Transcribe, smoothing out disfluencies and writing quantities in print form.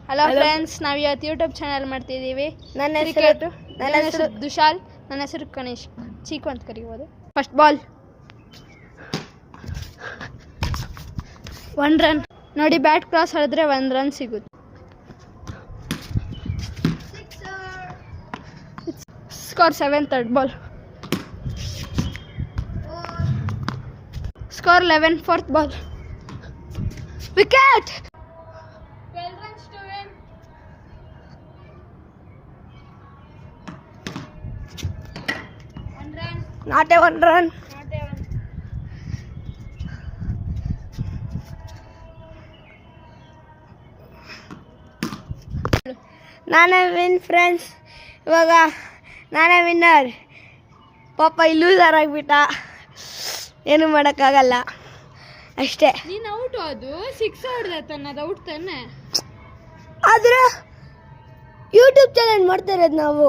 Hello friends, ನಾವು ಇವತ್ತು YouTube channel ಮಾಡ್ತಿದ್ದೀವಿ. ನನ್ನ ಹೆಸರು ದುಶಾಲ್, ನನ್ನ ಹೆಸರು ಕನಿಷ್, ಚೀಕು ಅಂತ ಕರೀಬೋದು. ಫಸ್ಟ್ ಬಾಲ್ 1 ರನ್ ನೋಡಿ. ಬ್ಯಾಟ್ ಕ್ರಾಸ್ ಹೊಡೆದ್ರೆ 1 ರನ್ ಸಿಗುತ್ತೆ. Score 7. Third ball score 11. Fourth ball wicket. 12 runs to win. Not a 1 run. ನಾನೇ ವಿನ್ ಫ್ರೆಂಡ್ಸ್. ಇವಾಗ ನಾನೇ ವಿನ್ನರ್. ಪಾಪ ಲೂಸರ್ ಆಗಿಬಿಟ್ಟ, ಏನು ಮಾಡೋಕ್ಕಾಗಲ್ಲ, ಅಷ್ಟೇ. ನೀನು ಔಟ್. ಅದು 6 ಹೊಡೆದ ತಾನೆ, ಅದು ಔಟ್ ತಾನೆ. ಆದರೆ ಯೂಟ್ಯೂಬ್ ಚಾಲೆಂಜ್ ಮಾಡ್ತಾ ಇರೋದು ನಾವು.